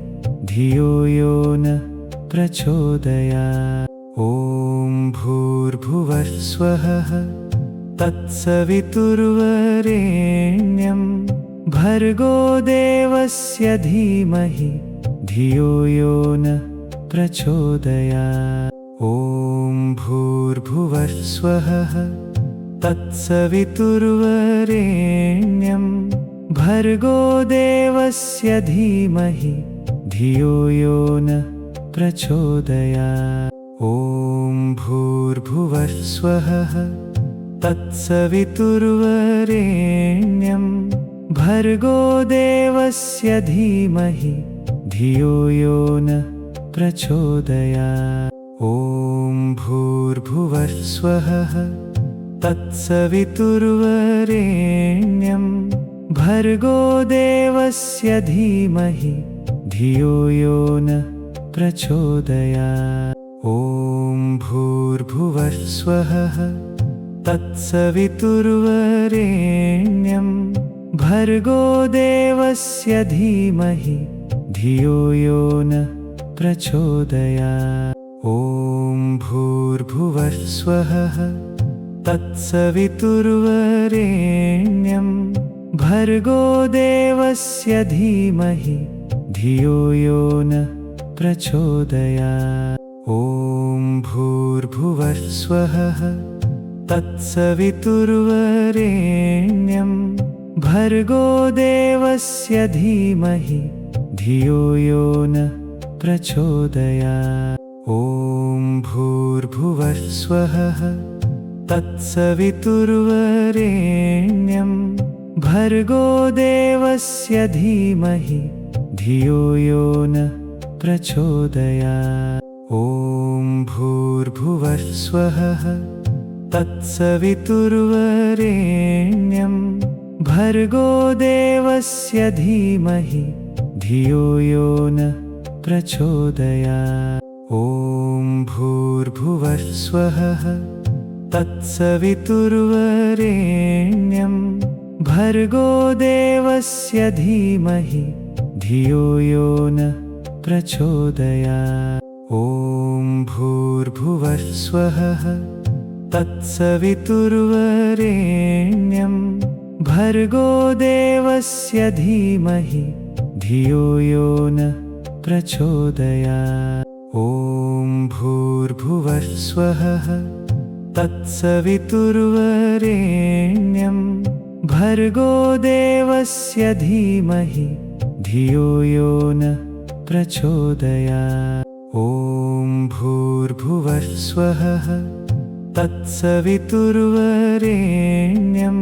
धियो यो न प्रचोदयात्। ॐ भूर्भुवः स्वः तत्सवितुर्वरेण्यं भर्गो देवस्य धीमहि धियो यो न प्रचोदयात्। ॐ भूर्भुवः स्वः तत्सवितुर्वरेण्यं भर्गो देवस्य धीमहि धियो यो न प्रचोदयात्। ॐ भूर्भुवः स्वः तत्सवितुर्वरेण्यं भर्गो देवस्य धीमहि धियो यो न प्रचोदयात्। ॐ भूर्भुवः स्वः तत्सवितुर्वरेण्यं भर्गो देवस्य धीमहि धियो यो न प्रचोदयात्। ॐ भूर्भुवः स्वः तत्सवितुर्वरेण्यं भर्गो देवस्य धीमहि धियो यो न प्रचोदयात्। ॐ भूर्भुवः स्वः तत्सवितुर्वरेण्यं भर्गो देवस्य धीमहि धियो यो न प्रचोदयात्। ॐ भूर्भुवः स्वः तत्सवितुर्वरेण्यं भर्गो देवस्य धीमहि धियो यो न प्रचोदयात्। ॐ भूर्भुवः स्वः तत्सवितुर्वरेण्यं भर्गो देवस्य धीमहि धियो यो न प्रचोदयात्। ॐ भूर्भुवः स्वः तत्सवितुर्वरेण्यं भर्गो देवस्य धीमहि धियो यो न प्रचोदयात्। ॐ भूर्भुवः स्वः तत्सवितुर्वरेण्यं भर्गो देवस्य धीमहि धियो यो न प्रचोदयात्। ॐ भूर्भुवः स्वः तत्सवितुर्वरेण्यं भर्गो देवस्य धीमहि धियो यो नः प्रचोदयात्। ॐ भूर्भुवः स्वः तत्सवितुर्वरेण्यं भर्गो देवस्य धीमहि धियो यो नः प्रचोदयात्। ॐ भूर्भुवः स्वः तत्सवितुर्वरेण्यं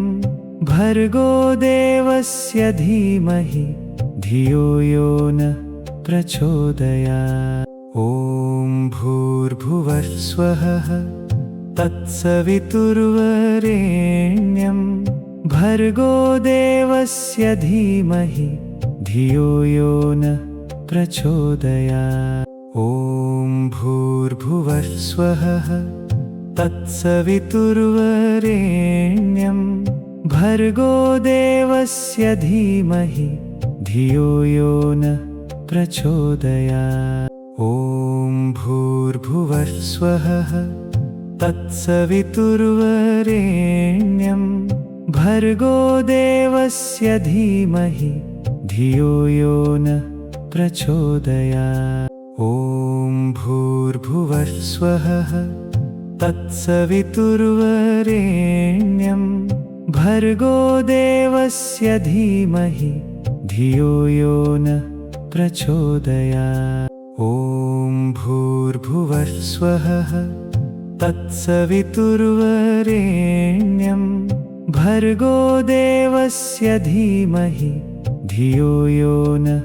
भर्गो देवस्य धीमहि धियो यो नः प्रचोदयात्। ॐ भूर्भुवः स्वः तत्सवितुर्वरेण्यं भर्गो देवस्य धीमहि धियो यो नः प्रचोदयात्। ॐ भूर्भुवः स्वः तत्सवितुर्वरेण्यं भर्गो देवस्य धीमहि धियो यो नः प्रचोदयात्। ॐ भूर्भुवः स्वः तत्सवितुर्वरेण्यं भर्गो देवस्य धीमहि धियो यो नः प्रचोदयात्। ॐ भूर्भुवः स्वः तत्सवितुर्वरेण्यं भर्गो देवस्य धीमहि धियो यो नः प्रचोदयात्। ॐ भूर्भुवः स्वः तत्सवितुर्वरेण्यं भर्गो देवस्य धीमहि धियो यो नः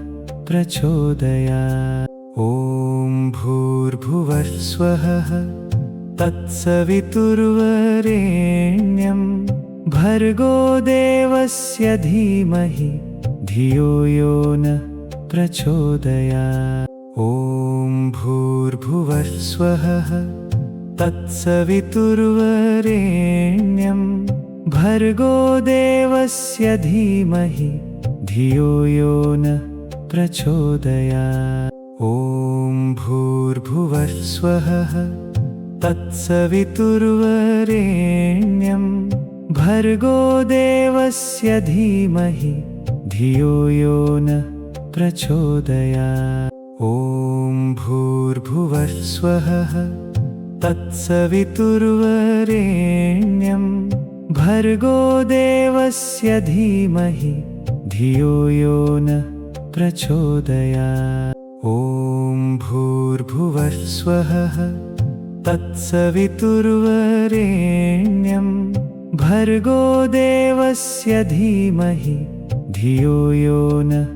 प्रचोदयात्। ॐ भूर्भुवः स्वः तत्सवितुर्वरेण्यं भर्गो देवस्य धीमहि धियो यो नः प्रचोदयात्। ॐ भूर्भुवः स्वः तत्सवितुर्वरेण्यं भर्गो देवस्य धीमहि धियो यो नः प्रचोदयात्। ॐ भूर्भुवः स्वः तत्सवितुर्वरेण्यं भर्गो देवस्य धीमहि धियो यो नः प्रचोदयात्। ॐ भूर्भुवः स्वः तत्सवितुर्वरेण्यं भर्गो देवस्य धीमहि धियो यो नः प्रचोदयात्। ॐ भूर्भुवः स्वः तत्सवितुर्वरेण्यं भर्गो देवस्य धीमहि धियो यो नः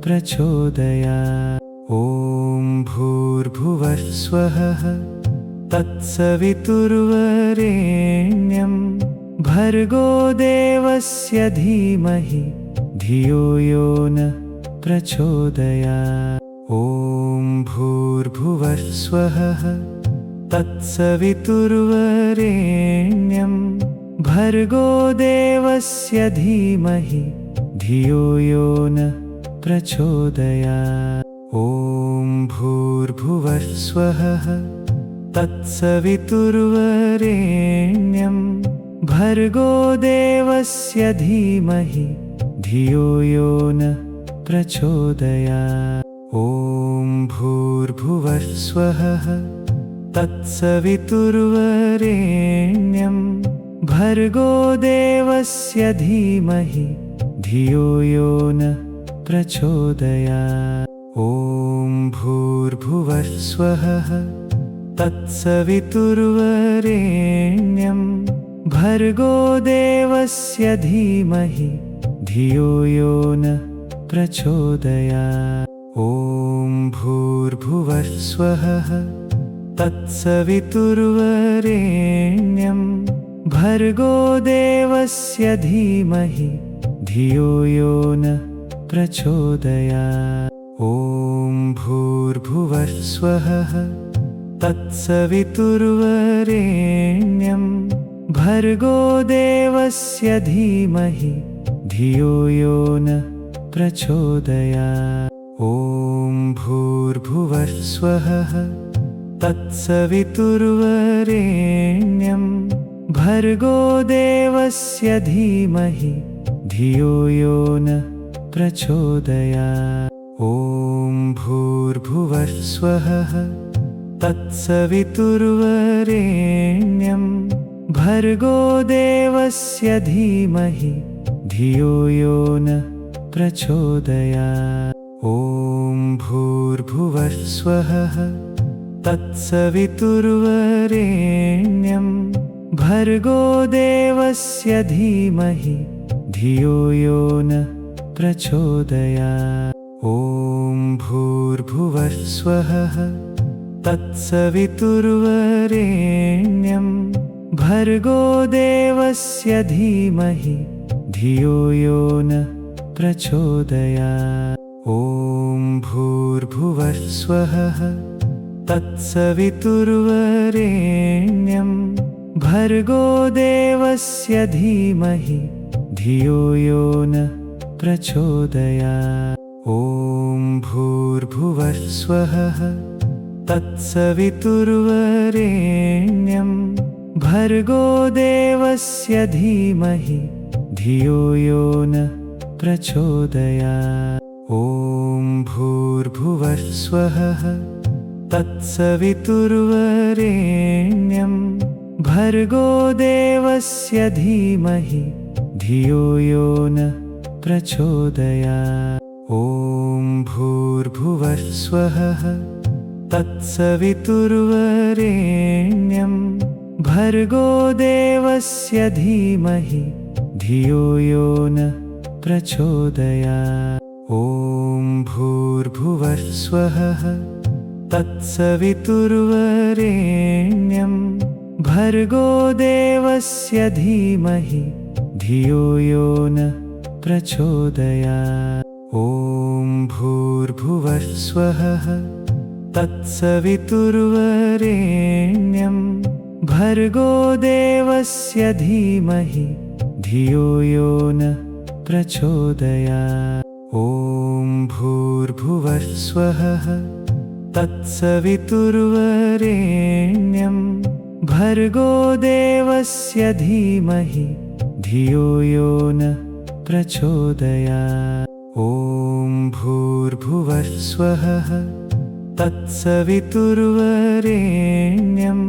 प्रचोदयात्। ॐ भूर्भुवः स्वः तत्सवितुर्वरेण्यं भर्गो देवस्य धीमहि धियो यो नः प्रचोदयात्। ॐ भूर्भुवः स्वः तत्सवितुर्वरेण्यं भर्गो देवस्य धीमहि धियो यो नः प्रचोदयात्। ॐ भूर्भुवः स्वः तत्सवितुर्वरेण्यं भर्गो देवस्य धीमहि धियो यो नः प्रचोदयात्। ॐ भूर्भुवः स्वः तत्सवितुर्वरेण्यं भर्गो देवस्य धीमहि धियो यो नः प्रचोदयात्। ॐ भूर्भुवः स्वः तत्सवितुर्वरेण्यं भर्गो देवस्य धीमहि धियो यो नः प्रचोदयात्। ॐ भूर्भुवः स्वः तत्सवितुर्वरेण्यं भर्गो देवस्य धीमहि धियो यो नः प्रचोदयात्। ॐ भूर्भुवः स्वः तत्सवितुर्वरेण्यं भर्गो देवस्य धीमहि धियो यो नः प्रचोदयात्। ॐ भूर्भुवः स्वः तत्सवितुर्वरेण्यं भर्गो देवस्य धीमहि धियो यो नः प्रचोदयात्। ॐ भूर्भुवः स्वः तत्सवितुर्वरेण्यं भर्गो देवस्य धीमहि धियो यो नः प्रचोदयात्। ॐ भूर्भुवः स्वः तत्सवितुर्वरेण्यं भर्गो देवस्य धीमहि धियो यो नः प्रचोदयात्। ॐ भूर्भुवः स्वः तत्सवितुर्वरेण्यं भर्गो देवस्य धीमहि धियो यो नः प्रचोदयात्। ॐ भूर्भुवः स्वः तत्सवितुर्वरेण्यं भर्गो देवस्य धीमहि धियो यो नः प्रचोदयात्। ॐ भूर्भुवः स्वः तत्सवितुर्वरेण्यं भर्गो देवस्य धीमहि धियो यो नः प्रचोदयात्। ॐ भूर्भुवः स्वः तत्सवितुर्वरेण्यं भर्गो देवस्य धीमहि धियो यो नः प्रचोदयात्। ॐ भूर्भुवः स्वः तत्सवितुर्वरेण्यं भर्गो देवस्य धीमहि धियो यो नः प्रचोदयात्। ॐ भूर्भुवः स्वः तत्सवितुर्वरेण्यं भर्गो देवस्य धीमहि धियो यो नः प्रचोदयात्। ॐ भूर्भुवः स्वः तत्सवितुर्वरेण्यं भर्गो देवस्य धीमहि धियो यो नः प्रचोदयात्। ॐ भूर्भुवः स्वः तत्सवितुर्वरेण्यं भर्गो देवस्य धीमहि धियो यो नः प्रचोदयात्। ॐ भूर्भुवः स्वः तत्सवितुर्वरेण्यं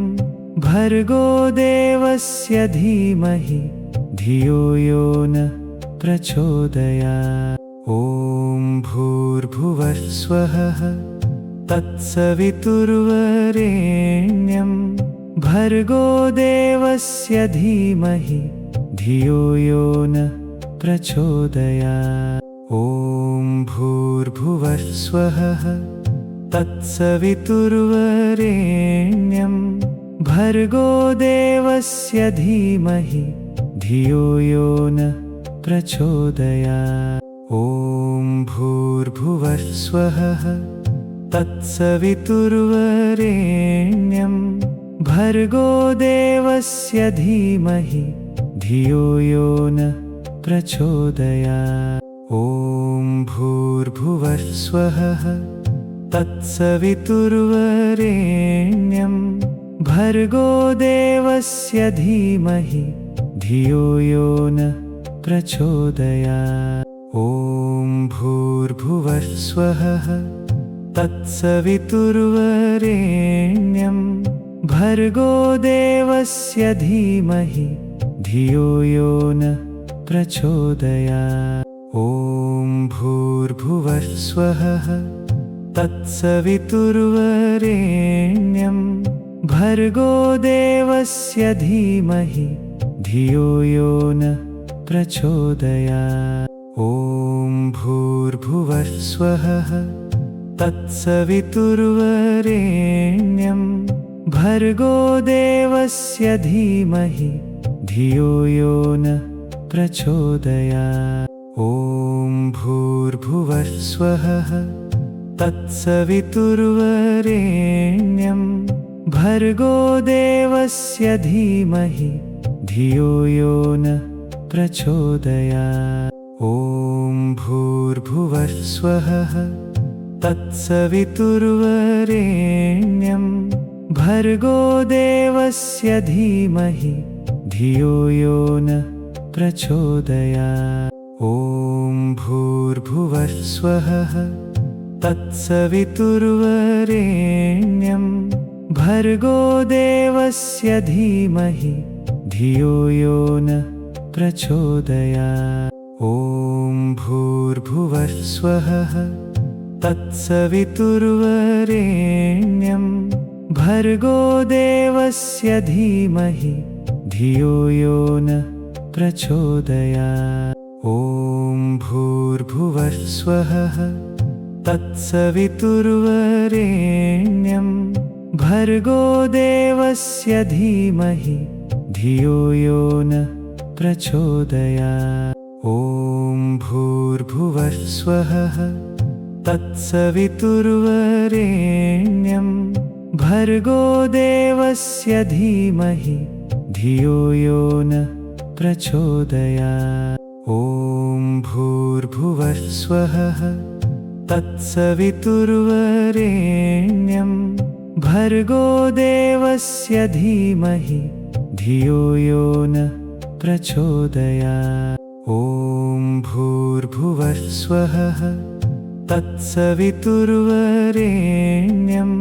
भर्गो देवस्य धीमहि धियो यो नः प्रचोदयात्। ॐ भूर्भुवः स्वः तत्सवितुर्वरेण्यं भर्गो देवस्य धीमहि धियो यो नः प्रचोदयात्। ॐ भूर्भुवः स्वः तत्सवितुर्वरेण्यं भर्गो देवस्य धीमहि धियो यो नः प्रचोदयात्। ॐ भूर्भुवः स्वः तत्सवितुर्वरेण्यं भर्गो देवस्य धीमहि धियो यो नः प्रचोदयात्। ॐ भूर्भुवः स्वः तत्सवितुर्वरेण्यं भर्गो देवस्य धीमहि धियो यो नः प्रचोदयात्। ॐ भूर्भुवः स्वः तत्सवितुर्वरेण्यं भर्गो देवस्य धीमहि धियो यो नः प्रचोदयात्। ॐ भूर्भुवः स्वः तत्सवितुर्वरेण्यं भर्गो देवस्य धीमहि धियो यो नः प्रचोदयात्। ॐ भूर्भुवः स्वः तत्सवितुर्वरेण्यं भर्गो देवस्य धीमहि धियो यो नः प्रचोदयात्। ॐ भूर्भुवः स्वः तत्सवितुर्वरेण्यं भर्गो देवस्य धीमहि धियो यो नः प्रचोदयात्। ॐ भूर्भुवः स्वः तत्सवितुर्वरेण्यं भर्गो देवस्य धीमहि धियो यो नः प्रचोदयात्। ॐ भूर्भुवः स्वः तत्सवितुर्वरेण्यं भर्गो देवस्य धीमहि धियो यो नः प्रचोदयात्। ॐ भूर्भुवः स्वः तत्सवितुर्वरेण्यं भर्गो देवस्य धीमहि धियो यो नः प्रचोदयात्। ॐ भूर्भुवः स्वः तत्सवितुर्वरेण्यं भर्गो देवस्य धीमहि धियो यो नः प्रचोदयात्। ॐ भूर्भुवः स्वः तत्सवितुर्वरेण्यं भर्गो देवस्य धीमहि धियो यो नः प्रचोदयात्। ॐ भूर्भुवः स्वः तत्सवितुर्वरेण्यं भर्गो देवस्य धीमहि धियो यो नः प्रचोदयात्। ॐ भूर्भुवः स्वः तत्सवितुर्वरेण्यं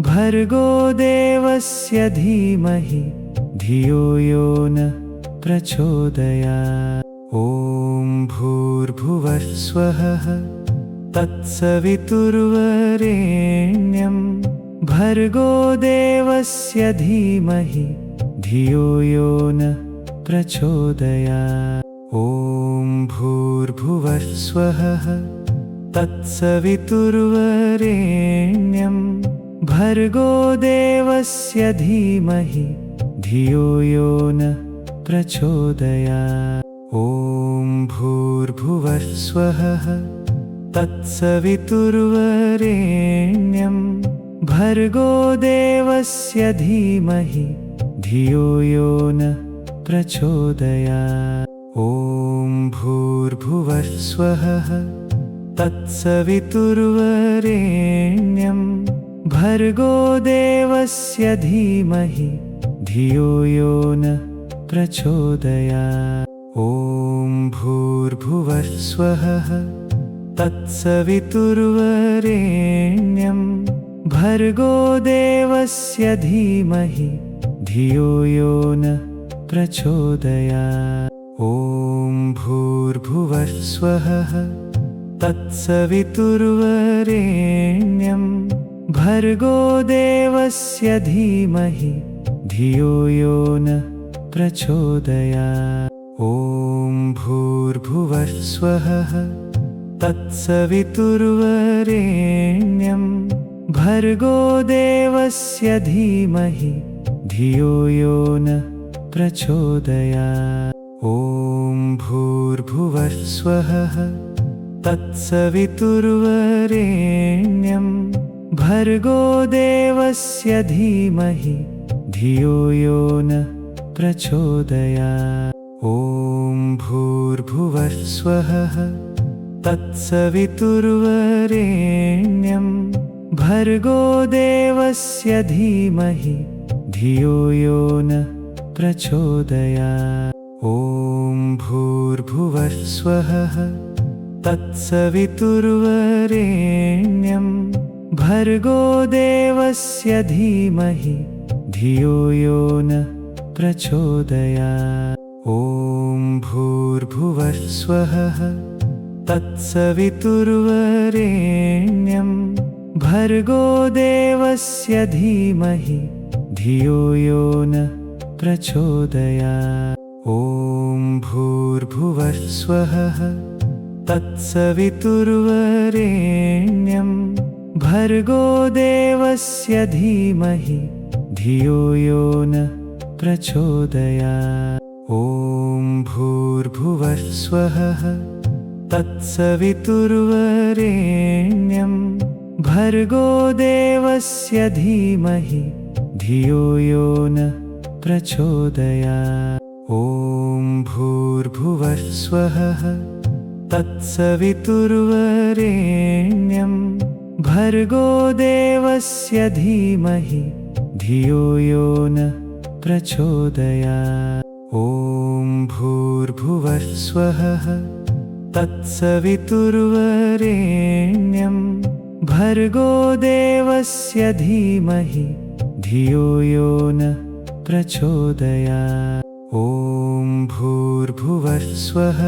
भर्गो देवस्य धीमहि धियो यो नः प्रचोदयात्। ॐ भूर्भुवः स्वः तत्सवितुर्वरेण्यं भर्गो देवस्य धीमहि धियो यो नः प्रचोदयात्। ॐ भूर्भुवः स्वः तत्सवितुर्वरेण्यं भर्गो देवस्य धीमहि धियो यो नः प्रचोदयात्। ॐ भूर्भुवः स्वः तत्सवितुर्वरेण्यं भर्गो देवस्य धीमहि धियो यो नः प्रचोदयात्। ॐ भूर्भुवः स्वः तत्सवितुर्वरेण्यं भर्गो देवस्य धीमहि धियो यो नः प्रचोदयात्। ॐ भूर्भुवः स्वः तत्सवितुर्वरेण्यं भर्गो देवस्य धीमहि धियो यो नः प्रचोदयात्। ॐ भूर्भुवः स्वः तत्सवितुर्वरेण्यं भर्गो देवस्य धीमहि धियो यो नः प्रचोदयात्। ॐ भूर्भुवः स्वः तत्सवितुर्वरेण्यं भर्गो देवस्य धीमहि धियो यो नः प्रचोदयात्। ॐ भूर्भुवः स्वः तत्सवितुर्वरेण्यं भर्गो देवस्य धीमहि धियो यो नः प्रचोदयात्। ॐ भूर्भुवः स्वः तत्सवितुर्वरेण्यं भर्गो देवस्य धीमहि धियो यो नः प्रचोदयात्। ॐ भूर्भुवः स्वः तत्सवितुर्वरेण्यं भर्गो देवस्य धीमहि धियो यो नः प्रचोदयात्। ॐ भूर्भुवः स्वः तत्सवितुर्वरेण्यं भर्गो देवस्य धीमहि धियो यो नः प्रचोदयात्। ॐ भूर्भुवः स्वः तत्सवितुर्वरेण्यं भर्गो देवस्य धीमहि धियो यो नः प्रचोदयात्। ॐ भूर्भुवः स्वः तत्सवितुर्वरेण्यं भर्गो देवस्य धीमहि धियो यो नः प्रचोदयात्। ॐ भूर्भुवः स्वः तत्सवितुर्वरेण्यं भर्गो देवस्य धीमहि धियो यो न प्रचोदयात्। ॐ भूर्भुवः स्वः तत्सवितुर्वरेण्यं भर्गो देवस्य धीमहि धियो यो न प्रचोदयात्। ॐ भूर्भुवः स्वः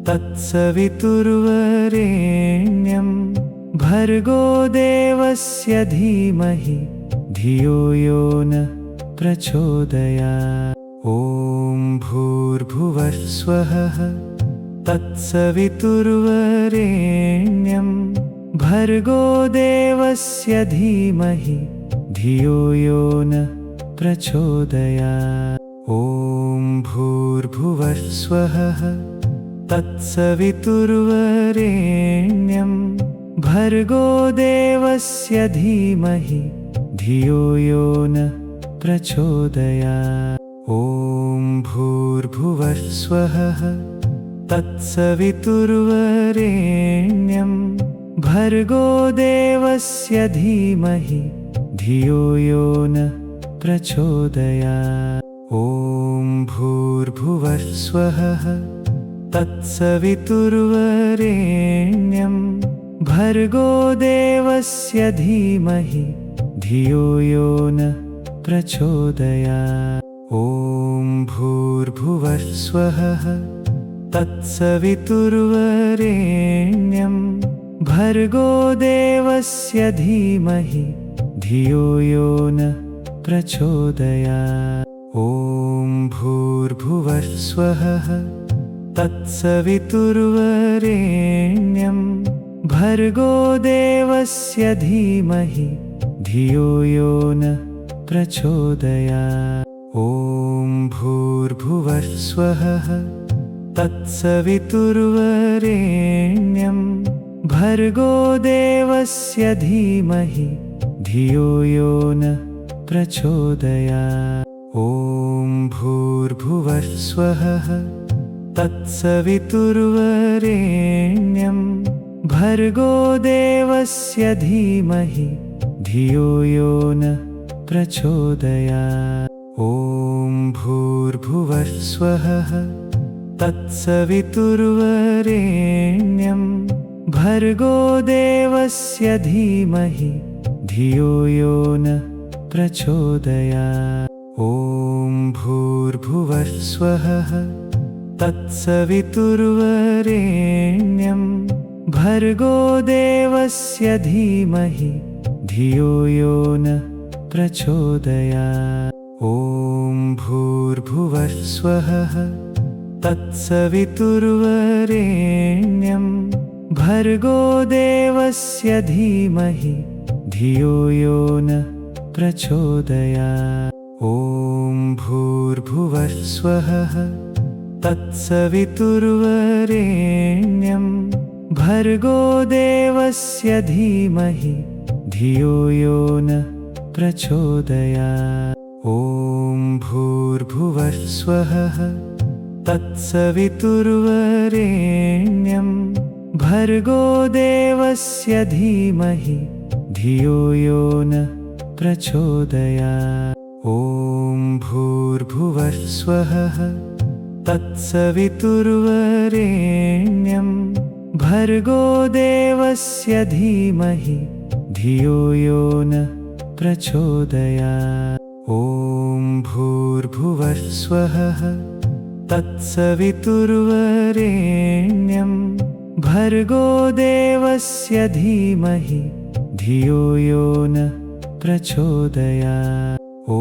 तत्सवितुर्वरेण्यं भर्गो देवस्य धीमहि धियो यो न प्रचोदयात्। ॐ भूर्भुवः स्वः तत्सवितुर्वरेण्यं भर्गो देवस्य धीमहि धियो यो न प्रचोदयात्। ॐ भूर्भुवः स्वः तत्सवितुर्वरेण्यं भर्गो देवस्य धीमहि धियो यो न प्रचोदयात्। ॐ भूर्भुवः स्वः तत्सवितुर्वरेण्यं भर्गो देवस्य धीमहि धियो यो न प्रचोदयात्। ॐ भूर्भुवः स्वः तत्सवितुर्वरेण्यं भर्गो देवस्य धीमहि धियो यो न प्रचोदयात्। ॐ भूर्भुवः स्वः तत्सवितुर्वरेण्यं भर्गो देवस्य धीमहि धियो यो न प्रचोदयात्। ॐ भूर्भुवः स्वः तत्सवितुर्वरेण्यं भर्गो देवस्य धीमहि धियो यो न प्रचोदयात्। ॐ भूर्भुवः स्वः तत्सवितुर्वरेण्यं भर्गो देवस्य धीमहि धियो यो न प्रचोदयात्। ॐ भूर्भुवः स्वः तत्सवितुर्वरेण्यं भर्गो देवस्य धीमहि धियो यो न प्रचोदयात्। ॐ भूर्भुवः स्वः तत्सवितुर्वरेण्यं भर्गो देवस्य धीमहि धियो यो न प्रचोदयात्। ॐ भूर्भुवः स्वः तत्सवितुर्वरेण्यं भर्गो देवस्य धीमहि धियो यो न प्रचोदयात्। ॐ भूर्भुवः स्वः तत्सवितुर्वरेण्यं भर्गो देवस्य धीमहि धियो यो न प्रचोदयात्। ॐ भूर्भुवः स्वः तत्सवितुर्वरेण्यं भर्गो देवस्य धीमहि धियो यो न प्रचोदयात्। ॐ भूर्भुवः स्वः तत्सवितुर्वरेण्यं भर्गो देवस्य धीमहि धियो यो न प्रचोदयात्। ॐ भूर्भुवः स्वः तत्सवितुर्वरेण्यं भर्गो देवस्य धीमहि धियो यो न प्रचोदयात्। ॐ भूर्भुवः स्वः तत्सवितुर्वरेण्यं भर्गो देवस्य धीमहि धियो यो न प्रचोदयात्। ॐ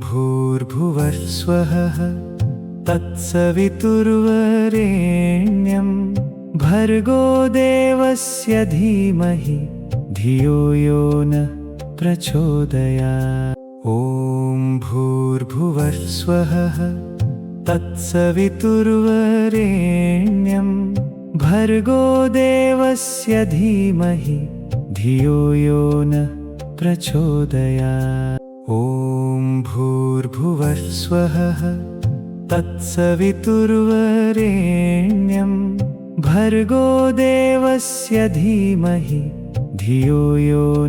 भूर्भुवः स्वः तत्सवितुर्वरेण्यं भर्गो देवस्य धीमहि धियो यो न प्रचोदयात्। ॐ भूर्भुवः स्वः तत्सवितुर्वरेण्यं भर्गो देवस्य धीमहि धियो यो न प्रचोदयात्। ॐ भूर्भुवः स्वः तत्सवितुर्वरेण्यं भर्गो देवस्य धीमहि धियो यो न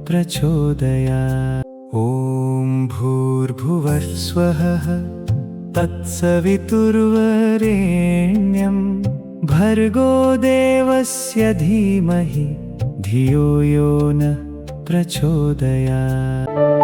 प्रचोदयात्। ॐ भूर्भुवस्वः तत्सवितुर्वरेण्यं भर्गो देवस्य धीमहि धियो यो नः प्रचोदयात्।